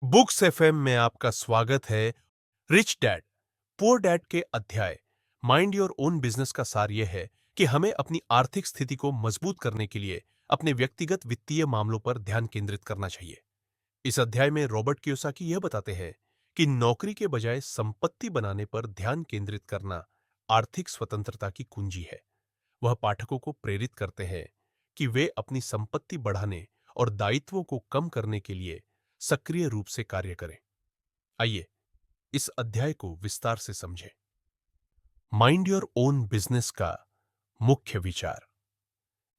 Books FM में आपका स्वागत है। रिच डैड पुअर डैड के अध्याय माइंड योर ओन बिजनेस का सार यह है कि हमें अपनी आर्थिक स्थिति को मजबूत करने के लिए अपने व्यक्तिगत वित्तीय मामलों पर ध्यान केंद्रित करना चाहिए। इस अध्याय में रॉबर्ट कियोसाकी यह बताते हैं कि नौकरी के बजाय संपत्ति बनाने पर ध्यान केंद्रित करना आर्थिक स्वतंत्रता की कुंजी है। वह पाठकों को प्रेरित करते हैं कि वे अपनी संपत्ति बढ़ाने और दायित्वों को कम करने के लिए सक्रिय रूप से कार्य करें। आइए इस अध्याय को विस्तार से समझें। माइंड योर ओन बिजनेस का मुख्य विचार।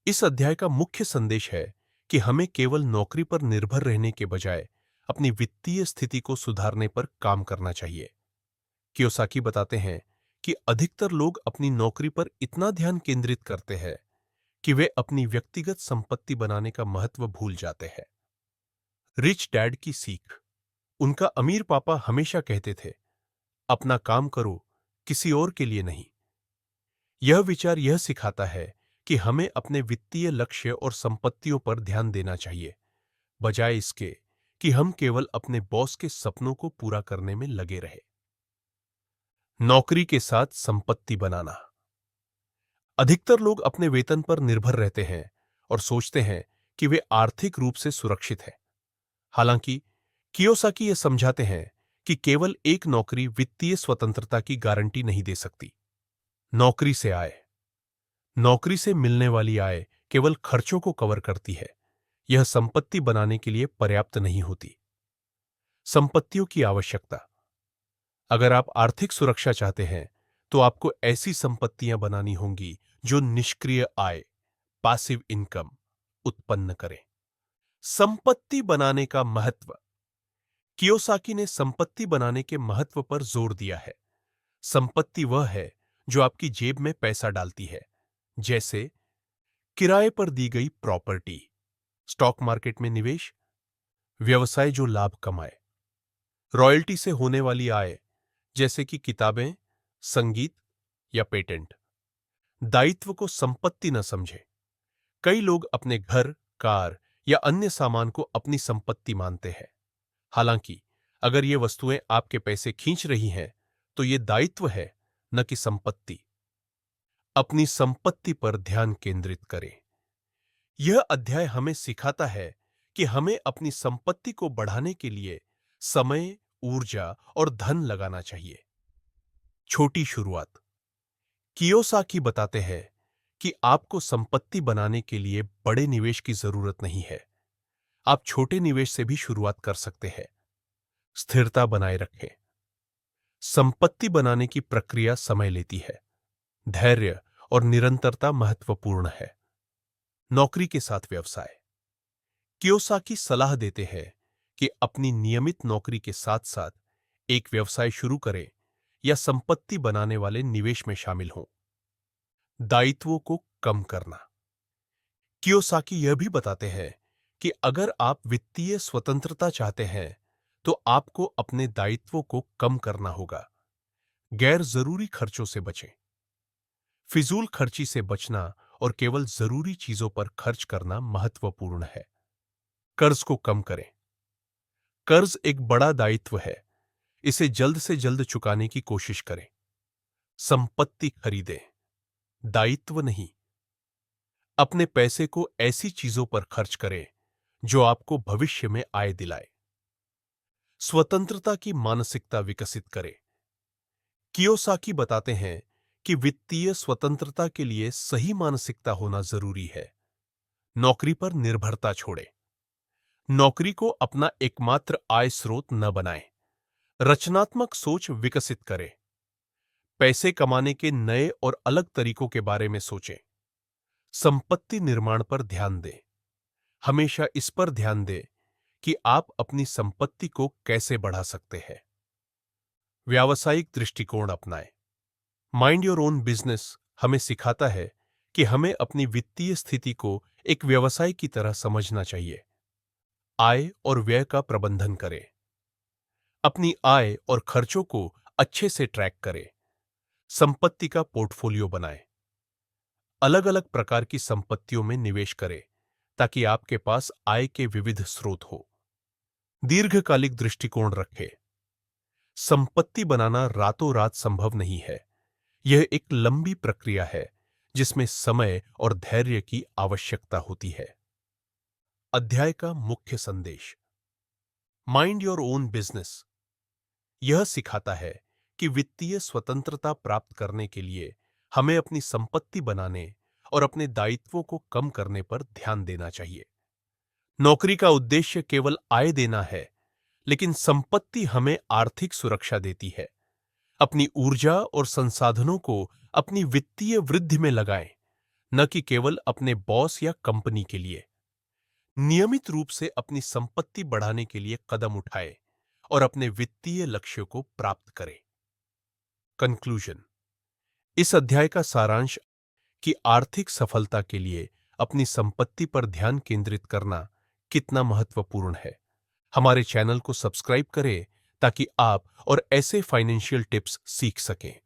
इस अध्याय का मुख्य संदेश है कि हमें केवल नौकरी पर निर्भर रहने के बजाय अपनी वित्तीय स्थिति को सुधारने पर काम करना चाहिए। कियोसाकी बताते हैं कि अधिकतर लोग अपनी नौकरी पर इतना ध्यान केंद्रित करते हैं कि वे अपनी व्यक्तिगत संपत्ति बनाने का महत्व भूल जाते हैं। रिच डैड की सीख। उनका अमीर पापा हमेशा कहते थे, अपना काम करो, किसी और के लिए नहीं। यह विचार यह सिखाता है कि हमें अपने वित्तीय लक्ष्य और संपत्तियों पर ध्यान देना चाहिए, बजाय इसके कि हम केवल अपने बॉस के सपनों को पूरा करने में लगे रहे। नौकरी के साथ संपत्ति बनाना। अधिकतर लोग अपने वेतन पर निर्भर रहते हैं और सोचते हैं कि वे आर्थिक रूप से सुरक्षित हैं। हालांकि कियोसाकी यह समझाते हैं कि केवल एक नौकरी वित्तीय स्वतंत्रता की गारंटी नहीं दे सकती। नौकरी से आय। नौकरी से मिलने वाली आय केवल खर्चों को कवर करती है, यह संपत्ति बनाने के लिए पर्याप्त नहीं होती। संपत्तियों की आवश्यकता। अगर आप आर्थिक सुरक्षा चाहते हैं तो आपको ऐसी संपत्तियां बनानी होंगी जो निष्क्रिय आय, पासिव इनकम उत्पन्न करें। संपत्ति बनाने का महत्व। कियोसाकी ने संपत्ति बनाने के महत्व पर जोर दिया है। संपत्ति वह है जो आपकी जेब में पैसा डालती है, जैसे किराए पर दी गई प्रॉपर्टी, स्टॉक मार्केट में निवेश, व्यवसाय जो लाभ कमाए, रॉयल्टी से होने वाली आय जैसे कि किताबें, संगीत या पेटेंट। दायित्व को संपत्ति न समझें। कई लोग अपने घर, कार या अन्य सामान को अपनी संपत्ति मानते हैं। हालांकि अगर ये वस्तुएं आपके पैसे खींच रही हैं तो ये दायित्व है, न कि संपत्ति। अपनी संपत्ति पर ध्यान केंद्रित करें। यह अध्याय हमें सिखाता है कि हमें अपनी संपत्ति को बढ़ाने के लिए समय, ऊर्जा और धन लगाना चाहिए। छोटी शुरुआत। कियोसाकी बताते हैं कि आपको संपत्ति बनाने के लिए बड़े निवेश की जरूरत नहीं है। आप छोटे निवेश से भी शुरुआत कर सकते हैं। स्थिरता बनाए रखें। संपत्ति बनाने की प्रक्रिया समय लेती है। धैर्य और निरंतरता महत्वपूर्ण है। नौकरी के साथ व्यवसाय। कियोसाकी सलाह देते हैं कि अपनी नियमित नौकरी के साथ साथ एक व्यवसाय शुरू करें या संपत्ति बनाने वाले निवेश में शामिल हों। दायित्वों को कम करना। कियोसाकी यह भी बताते हैं कि अगर आप वित्तीय स्वतंत्रता चाहते हैं तो आपको अपने दायित्वों को कम करना होगा। गैर जरूरी खर्चों से बचें। फिजूल खर्ची से बचना और केवल जरूरी चीजों पर खर्च करना महत्वपूर्ण है। कर्ज को कम करें। कर्ज एक बड़ा दायित्व है, इसे जल्द से जल्द चुकाने की कोशिश करें। संपत्ति खरीदें, दायित्व नहीं। अपने पैसे को ऐसी चीजों पर खर्च करें जो आपको भविष्य में आय दिलाए। स्वतंत्रता की मानसिकता विकसित करें। कियोसाकी बताते हैं कि वित्तीय स्वतंत्रता के लिए सही मानसिकता होना जरूरी है। नौकरी पर निर्भरता छोड़ें। नौकरी को अपना एकमात्र आय स्रोत न बनाएं। रचनात्मक सोच विकसित करें। पैसे कमाने के नए और अलग तरीकों के बारे में सोचें। संपत्ति निर्माण पर ध्यान दें। हमेशा इस पर ध्यान दें कि आप अपनी संपत्ति को कैसे बढ़ा सकते हैं। व्यावसायिक दृष्टिकोण अपनाएं। माइंड योर ओन बिजनेस हमें सिखाता है कि हमें अपनी वित्तीय स्थिति को एक व्यवसाय की तरह समझना चाहिए। आय और व्यय का प्रबंधन करें। अपनी आय और खर्चों को अच्छे से ट्रैक करें। संपत्ति का पोर्टफोलियो बनाएं। अलग अलग प्रकार की संपत्तियों में निवेश करें ताकि आपके पास आय के विविध स्रोत हो। दीर्घकालिक दृष्टिकोण रखें। संपत्ति बनाना रातों रात संभव नहीं है। यह एक लंबी प्रक्रिया है जिसमें समय और धैर्य की आवश्यकता होती है। अध्याय का मुख्य संदेश, माइंड योर ओन बिजनेस, यह सिखाता है कि वित्तीय स्वतंत्रता प्राप्त करने के लिए हमें अपनी संपत्ति बनाने और अपने दायित्वों को कम करने पर ध्यान देना चाहिए। नौकरी का उद्देश्य केवल आय देना है, लेकिन संपत्ति हमें आर्थिक सुरक्षा देती है। अपनी ऊर्जा और संसाधनों को अपनी वित्तीय वृद्धि में लगाएं, न कि केवल अपने बॉस या कंपनी के लिए। नियमित रूप से अपनी संपत्ति बढ़ाने के लिए कदम उठाएं और अपने वित्तीय लक्ष्यों को प्राप्त करें। कंक्लूजन, इस अध्याय का सारांश कि आर्थिक सफलता के लिए अपनी संपत्ति पर ध्यान केंद्रित करना कितना महत्वपूर्ण है। हमारे चैनल को सब्सक्राइब करें ताकि आप और ऐसे फाइनेंशियल टिप्स सीख सकें।